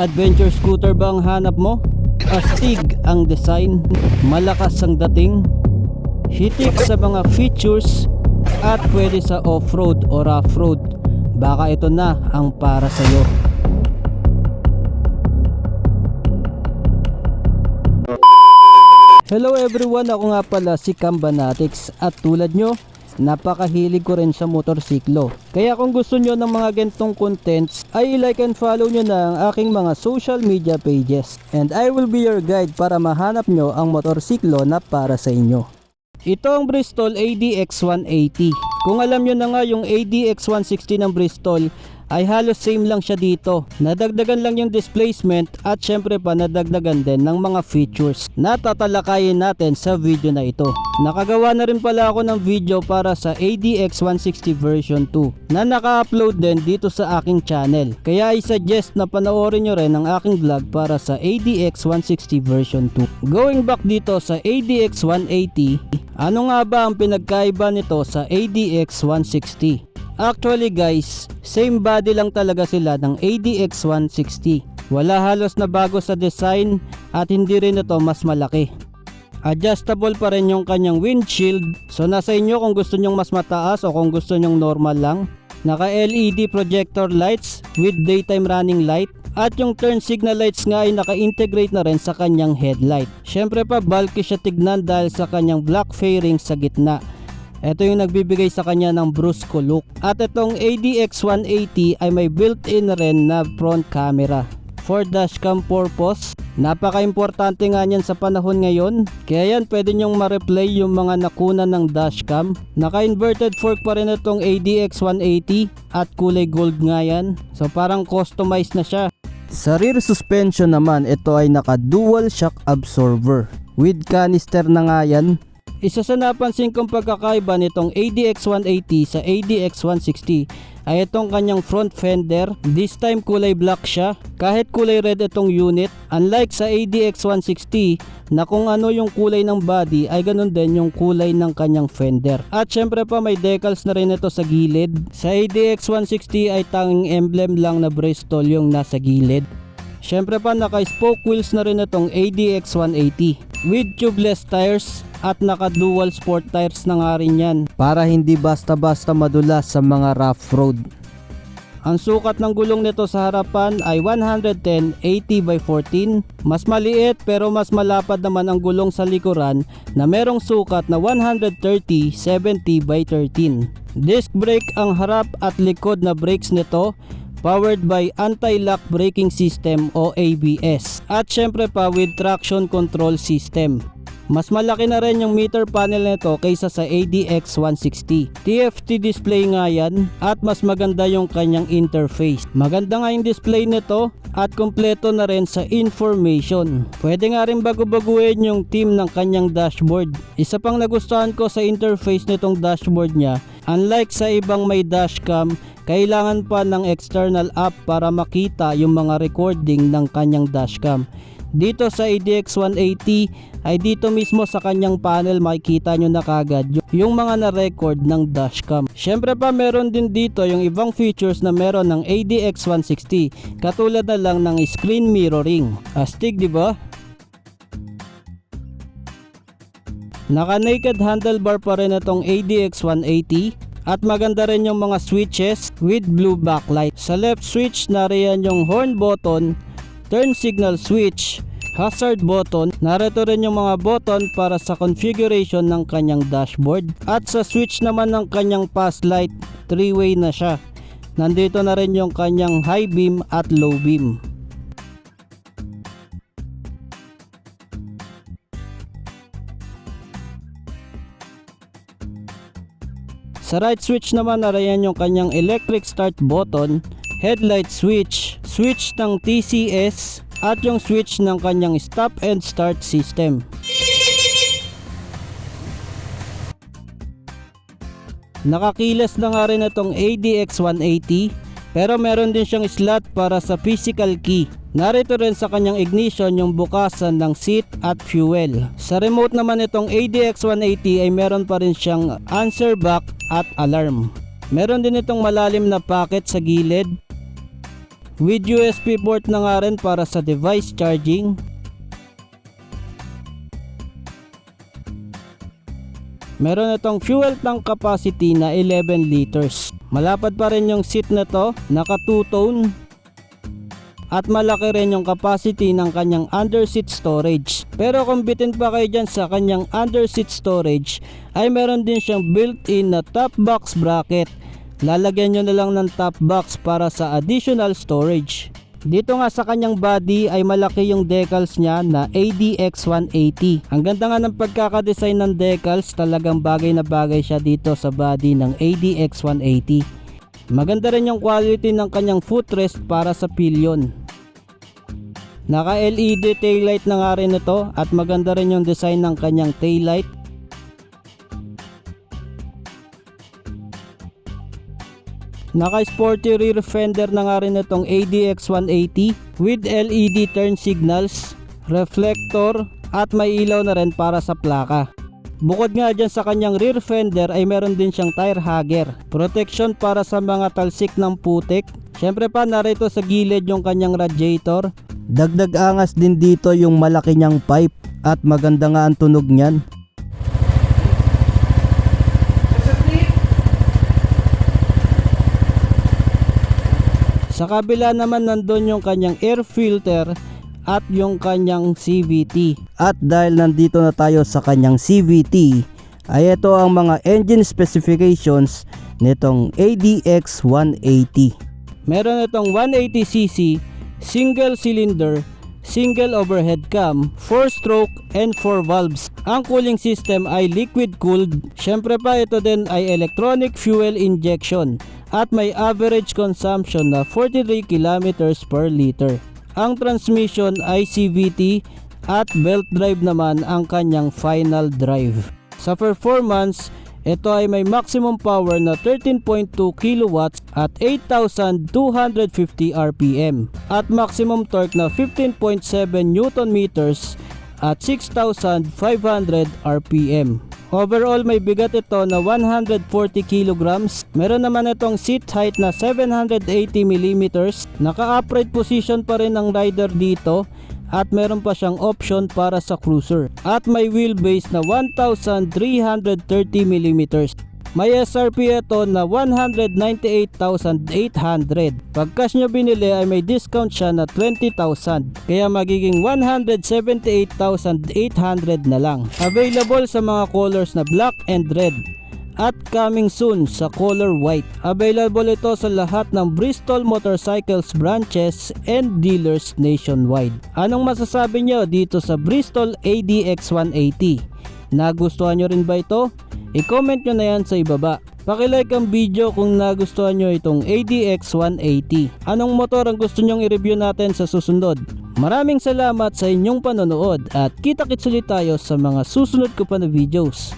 Adventure scooter ba ang hanap mo? Astig ang design, malakas ang dating, hitik sa mga features, at pwede sa off-road o rough-road. Baka ito na ang para sa'yo. Hello everyone, ako nga pala si Cambanatics at tulad nyo, napakahilig ko rin sa motorsiklo. Kaya kung gusto nyo ng mga ganitong contents ay like and follow nyo na ang aking mga social media pages. And I will be your guide para mahanap nyo ang motorsiklo na para sa inyo. Ito ang Bristol ADX 180. Kung alam nyo na nga yung ADX 160 ng Bristol ay halos same lang siya dito. Nadagdagan lang yung displacement at syempre pa nadagdagan din ng mga features na tatalakayin natin sa video na ito. Nakagawa na rin pala ako ng video para sa ADX 160 version 2 na naka-upload din dito sa aking channel. Kaya I suggest na panoorin nyo rin ang aking vlog para sa ADX 160 version 2. Going back dito sa ADX 180, ano nga ba ang pinagkaiba nito sa ADX 160? Actually guys, same body lang talaga sila ng ADX 160. Wala halos na bago sa design at hindi rin ito mas malaki. Adjustable pa rin yung kanyang windshield, so nasa inyo kung gusto nyong mas mataas o kung gusto nyong normal lang. Naka LED projector lights with daytime running light at yung turn signal lights nga ay naka-integrate na rin sa kanyang headlight. Syempre pa bulky siya tignan dahil sa kanyang black fairing sa gitna. Ito yung nagbibigay sa kanya ng brusco look. At itong ADX 180 ay may built-in rin na front camera. For dashcam purpose, napaka-importante nga niyan sa panahon ngayon. Kaya yan pwede nyong ma-replay yung mga nakunan ng dashcam. Naka-inverted fork pa rin itong ADX 180 at kulay gold nga yan. So parang customized na siya. Sa rear suspension naman, ito ay naka-dual shock absorber. With canister na nga yan. Isa sa napansin kong pagkakaiba nitong ADX 180 sa ADX 160 ay itong kanyang front fender. This time kulay black siya. Kahit kulay red itong unit, unlike sa ADX 160 na kung ano yung kulay ng body ay ganun din yung kulay ng kanyang fender. At syempre pa may decals na rin ito sa gilid. Sa ADX 160 ay tanging emblem lang na Bristol yung nasa gilid. Syempre pa naka-spoke wheels na rin itong ADX 180 with tubeless tires at naka-dual sport tires na nga rin yan para hindi basta-basta madulas sa mga rough road. Ang sukat ng gulong nito sa harapan ay 110/80/14. Mas maliit pero mas malapad naman ang gulong sa likuran na merong sukat na 130/70/13. Disc brake ang harap at likod na brakes nito, powered by anti-lock braking system o ABS. At syempre pa with traction control system. Mas malaki na rin yung meter panel nito kaysa sa ADX 160. TFT display nga yan at mas maganda yung kanyang interface. Maganda nga yung display nito at kompleto na rin sa information. Pwede nga rin bago-baguhin yung theme ng kanyang dashboard. Isa pang nagustuhan ko sa interface nitong dashboard niya, unlike sa ibang may dashcam, kailangan pa ng external app para makita yung mga recording ng kanyang dashcam. Dito sa ADX 180 ay dito mismo sa kanyang panel makikita nyo na kagad yung mga na-record ng dashcam. Syempre pa meron din dito yung ibang features na meron ng ADX 160 katulad na lang ng screen mirroring. Astig diba? Naka naked handlebar pa rin itong ADX 180. At maganda rin yung mga switches with blue backlight. Sa left switch nariyan yung horn button, turn signal switch, hazard button. Narito rin yung mga button para sa configuration ng kanyang dashboard. At sa switch naman ng kanyang pass light, 3-way na siya. Nandito na rin yung kanyang high beam at low beam. Sa right switch naman nariyan yung kanyang electric start button, headlight switch, switch ng TCS at yung switch ng kanyang stop and start system. Nakakiles na nga rin itong ADX 180 pero meron din siyang slot para sa physical key. Narito rin sa kanyang ignition yung bukasan ng seat at fuel. Sa remote naman itong ADX 180 ay meron pa rin siyang answer back at alarm. Meron din itong malalim na pocket sa gilid. with USB port na nga rin para sa device charging. Meron itong fuel tank capacity na 11 liters. Malapad pa rin yung seat na to, naka two-tone. At malaki rin yung capacity ng kanyang underseat storage. Pero kung bitin pa kayo dyan sa kanyang underseat storage, ay meron din siyang built-in na top box bracket. Lalagyan nyo na lang ng top box para sa additional storage. Dito nga sa kanyang body ay malaki yung decals niya na ADX180. Ang ganda nga ng pagkakadesign ng decals, talagang bagay na bagay siya dito sa body ng ADX180. Maganda rin yung quality ng kanyang footrest para sa pillion. Naka LED taillight na nga rin ito at maganda rin yung design ng kanyang taillight. Naka sporty rear fender na nga rin itong ADX180 with LED turn signals, reflector at may ilaw na rin para sa plaka. Bukod nga dyan sa kanyang rear fender ay meron din siyang tire hugger, protection para sa mga talsik ng putik. Syempre pa narito sa gilid yung kanyang radiator. Dagdag angas din dito yung malaki niyang pipe at maganda nga ang tunog niyan. Sa kabila naman nandun yung kanyang air filter at yung kanyang CVT. At dahil nandito na tayo sa kanyang CVT, ay ito ang mga engine specifications nitong ADX180. Meron itong 180cc, single cylinder, single overhead cam, 4-stroke and 4 valves. Ang cooling system ay liquid cooled. Syempre pa ito din ay electronic fuel injection at may average consumption na 43 kilometers per liter. Ang transmission ay CVT at belt drive naman ang kanyang final drive. Sa performance, ito ay may maximum power na 13.2 kilowatts at 8,250 RPM at maximum torque na 15.7 Newton meters at 6,500 RPM. Overall may bigat ito na 140 kilograms. Meron naman itong seat height na 780 mm. Naka-upright position pa rin ang rider dito at meron pa siyang option para sa cruiser. At may wheelbase na 1,330 mm. May SRP ito na 198,800. Pag cash nyo binili ay may discount siya na 20,000. Kaya magiging 178,800 na lang. Available sa mga colors na black and red. At coming soon sa color white. Available ito sa lahat ng Bristol Motorcycles branches and dealers nationwide. Anong masasabi nyo dito sa Bristol ADX180? Nagustuhan nyo rin ba ito? I-comment nyo na yan sa ibaba. Pakilike ang video kung nagustuhan nyo itong ADX180. Anong motor ang gusto nyong i-review natin sa susunod? Maraming salamat sa inyong panonood at kita-kits ulit tayo sa mga susunod ko pa na videos.